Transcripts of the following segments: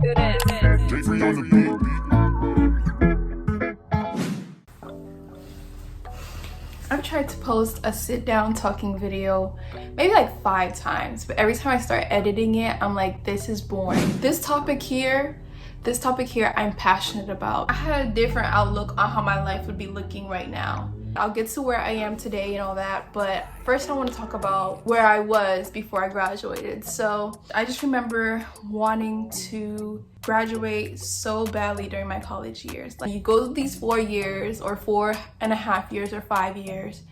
I've tried to post a sit down talking video maybe like 5 times, but every time I start editing it, I'm like, this is boring. This topic here, I'm passionate about. I had a different outlook on how my life would be looking right now. I'll get to where I am today and all that, but first I want to talk about where I was before I graduated. So I just remember wanting to graduate so badly during my college years. Like, you go through these 4 years or 4.5 years or 5 years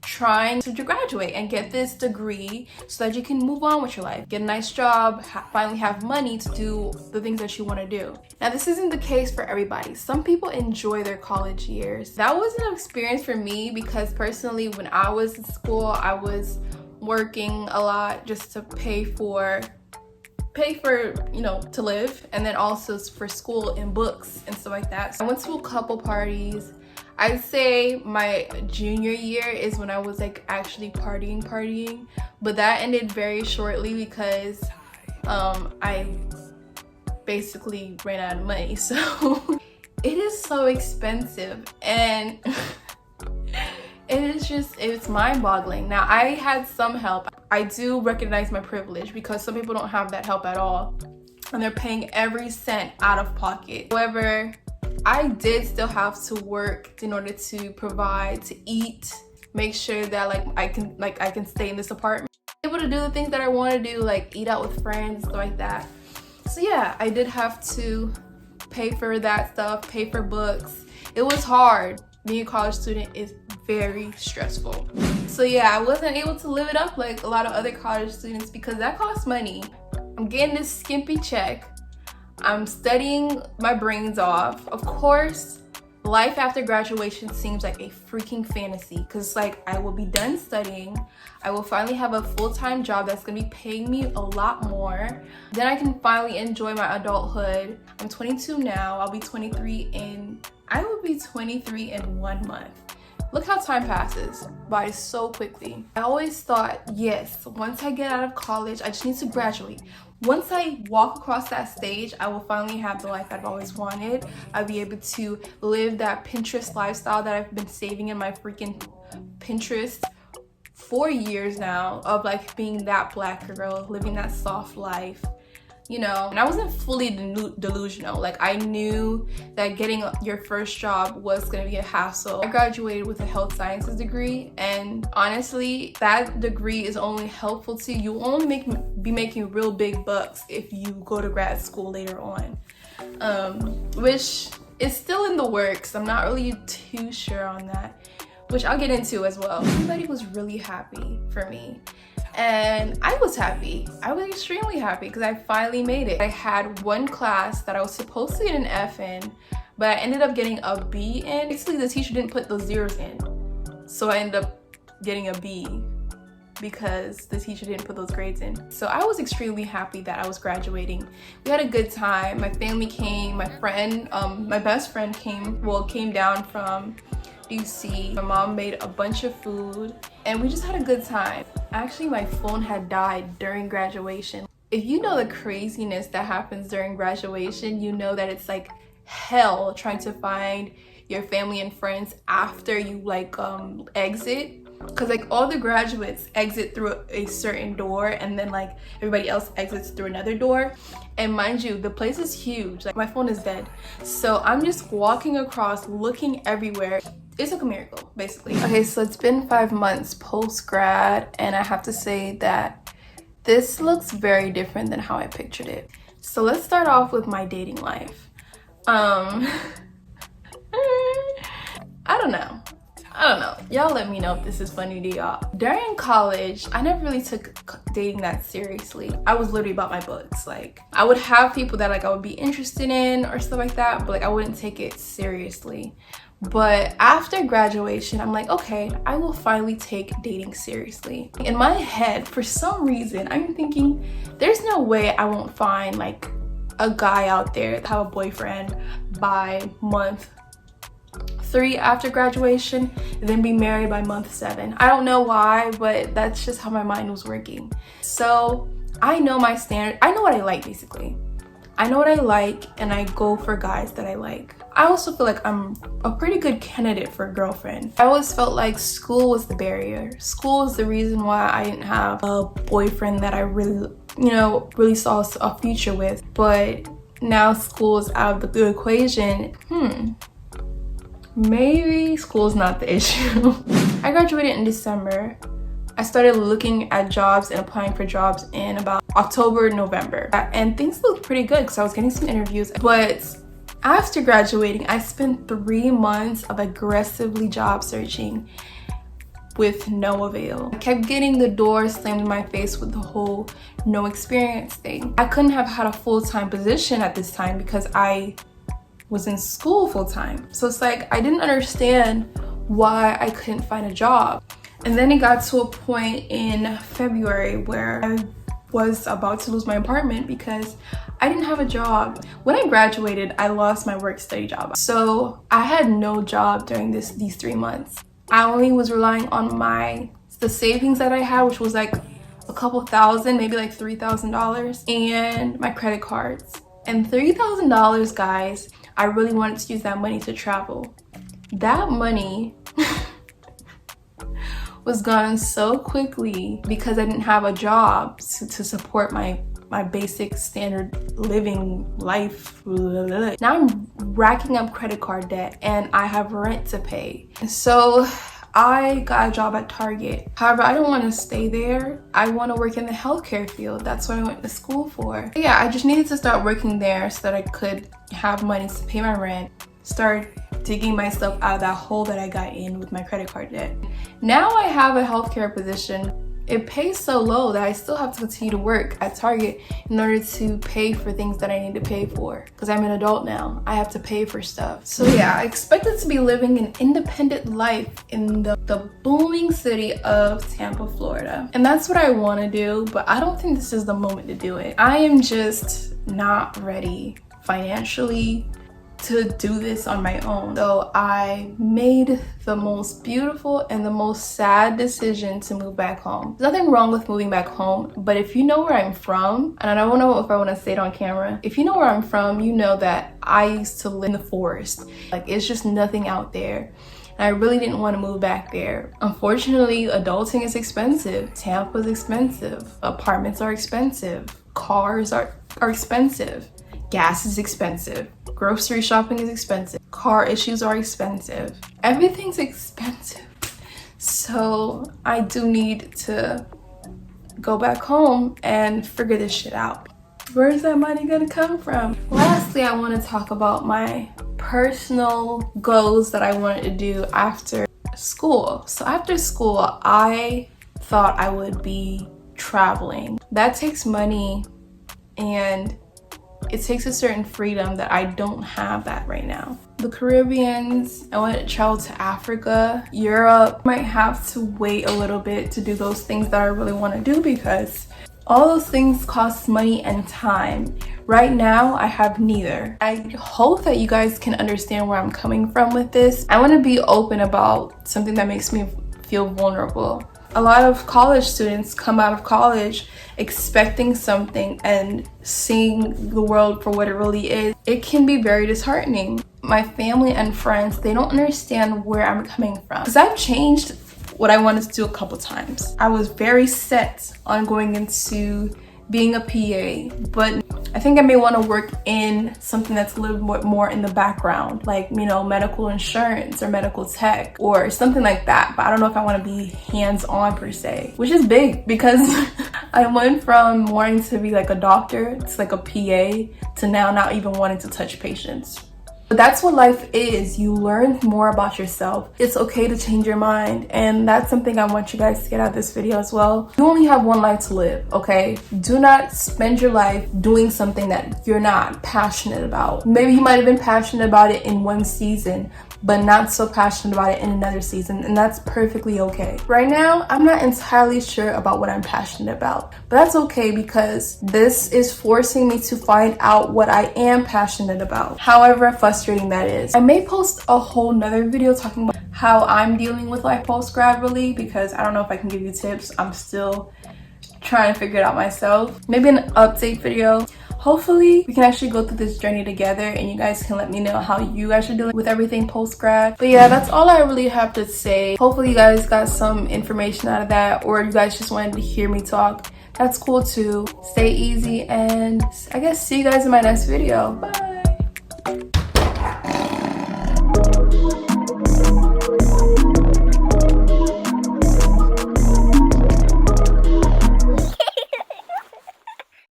trying to graduate and get this degree so that you can move on with your life, get a nice job, finally have money to do the things that you want to do. Now, this isn't the case for everybody. Some people enjoy their college years. That wasn't an experience for me because personally, when I was in school, I was working a lot just to pay for to live, and then also for school and books and stuff like that. So I went to a couple parties. I'd say my junior year is when I was like actually partying, but that ended very shortly because I basically ran out of money. So it is so expensive, and it's mind-boggling. Now, I had some help. I do recognize my privilege because some people don't have that help at all, and they're paying every cent out of pocket. However, I did still have to work in order to provide, to eat, make sure that I can stay in this apartment, able to do the things that I want to do, like eat out with friends, stuff like that. So yeah, I did have to pay for that stuff, pay for books. It was hard. Being a college student is very stressful. So yeah, I wasn't able to live it up like a lot of other college students because that costs money. I'm getting this skimpy check. I'm studying my brains off. Of course, life after graduation seems like a freaking fantasy because I will be done studying. I will finally have a full-time job that's gonna be paying me a lot more. Then I can finally enjoy my adulthood. I'm 22 now. I will be 23 in 1 month. Look how time passes by so quickly. I always thought, yes, once I get out of college, I just need to graduate. Once I walk across that stage, I will finally have the life I've always wanted. I'll be able to live that Pinterest lifestyle that I've been saving in my freaking Pinterest for years now, of being that black girl, living that soft life. And I wasn't fully delusional. I knew that getting your first job was gonna be a hassle. I graduated with a health sciences degree, and honestly, that degree is only helpful to you. You'll only be making real big bucks if you go to grad school later on, which is still in the works. I'm not really too sure on that, which I'll get into as well. Everybody was really happy for me. And I was happy. I was extremely happy because I finally made it. I had one class that I was supposed to get an F in, but I ended up getting a B in. Basically, the teacher didn't put those zeros in. So I ended up getting a B because the teacher didn't put those grades in. So I was extremely happy that I was graduating. We had a good time. My family came, my friend, my best friend came down from DC. My mom made a bunch of food and we just had a good time. Actually, my phone had died during graduation. If you know the craziness that happens during graduation, you know that it's like hell trying to find your family and friends after you exit, because all the graduates exit through a certain door and then everybody else exits through another door. And mind you, the place is huge. My phone is dead, so I'm just walking across looking everywhere. It's like a miracle, basically. Okay, so it's been 5 months post-grad, and I have to say that this looks very different than how I pictured it. So let's start off with my dating life. I don't know. Y'all let me know if this is funny to y'all. During college, I never really took dating that seriously. I was literally about my books. I would have people that I would be interested in or stuff like that, but I wouldn't take it seriously. But after graduation, I'm like, okay, I will finally take dating seriously. In my head, for some reason, I'm thinking there's no way I won't find a guy out there that have a boyfriend by month 3 after graduation, and then be married by month 7. I don't know why, but that's just how my mind was working. So I know my standard. I know what I like, basically. I know what I like and I go for guys that I like. I also feel like I'm a pretty good candidate for a girlfriend. I always felt like school was the barrier. School is the reason why I didn't have a boyfriend that I really, really saw a future with. But now school is out of the equation. Maybe school's not the issue. I graduated in December. I started looking at jobs and applying for jobs in about October, November. And things looked pretty good because I was getting some interviews. But after graduating, I spent 3 months of aggressively job searching with no avail. I kept getting the door slammed in my face with the whole no experience thing. I couldn't have had a full-time position at this time because I was in school full-time. So it's like I didn't understand why I couldn't find a job. And then it got to a point in February where I was about to lose my apartment because I didn't have a job. When I graduated, I lost my work-study job. So I had no job during these 3 months. I only was relying on the savings that I had, which was like a couple thousand, maybe like $3,000, and my credit cards. And $3,000, guys, I really wanted to use that money to travel. That money was gone so quickly because I didn't have a job to support my basic standard living life. Now I'm racking up credit card debt and I have rent to pay. So I got a job at Target. However, I don't want to stay there. I want to work in the healthcare field. That's what I went to school for. But yeah, I just needed to start working there so that I could have money to pay my rent, start digging myself out of that hole that I got in with my credit card debt. Now I have a healthcare position. It pays so low that I still have to continue to work at Target in order to pay for things that I need to pay for. Because I'm an adult now, I have to pay for stuff. So yeah, I expected to be living an independent life in the booming city of Tampa, Florida. And that's what I want to do, but I don't think this is the moment to do it. I am just not ready financially to do this on my own. So I made the most beautiful and the most sad decision to move back home. There's nothing wrong with moving back home, but if you know where I'm from, and I don't know if I want to say it on camera, if you know where I'm from, you know that I used to live in the forest. Like, it's just nothing out there. And I really didn't want to move back there. Unfortunately, adulting is expensive. Tampa's expensive. Apartments are expensive. Cars are expensive. Gas is expensive. Grocery shopping is expensive. Car issues are expensive. Everything's expensive. So I do need to go back home and figure this shit out. Where's that money gonna come from? Lastly, I want to talk about my personal goals that I wanted to do after school. So after school, I thought I would be traveling. That takes money and it takes a certain freedom that I don't have that right now. The Caribbeans, I wanted to travel to Africa, Europe. Might have to wait a little bit to do those things that I really want to do because all those things cost money and time. Right now, I have neither. I hope that you guys can understand where I'm coming from with this. I want to be open about something that makes me feel vulnerable. A lot of college students come out of college expecting something and seeing the world for what it really is. It can be very disheartening. My family and friends, they don't understand where I'm coming from. Because I've changed what I wanted to do a couple times. I was very set on going into being a PA, but I think I may want to work in something that's a little bit more in the background, like, medical insurance or medical tech or something like that. But I don't know if I want to be hands-on per se, which is big because I went from wanting to be like a doctor to like a PA to now not even wanting to touch patients. But that's what life is. You learn more about yourself. It's okay to change your mind. And that's something I want you guys to get out of this video as well. You only have one life to live, okay? Do not spend your life doing something that you're not passionate about. Maybe you might have been passionate about it in one season, but not so passionate about it in another season, and that's perfectly okay. Right now, I'm not entirely sure about what I'm passionate about, but that's okay because this is forcing me to find out what I am passionate about, however frustrating that is. I may post a whole nother video talking about how I'm dealing with life post-grad really, because I don't know if I can give you tips. I'm still trying to figure it out myself. Maybe an update video. hopefully we can actually go through this journey together, and you guys can let me know how you guys are doing with everything post-grad. But yeah, that's all I really have to say. Hopefully you guys got some information out of that, or you guys just wanted to hear me talk. That's cool too. Stay easy, and I guess see you guys in my next video. Bye.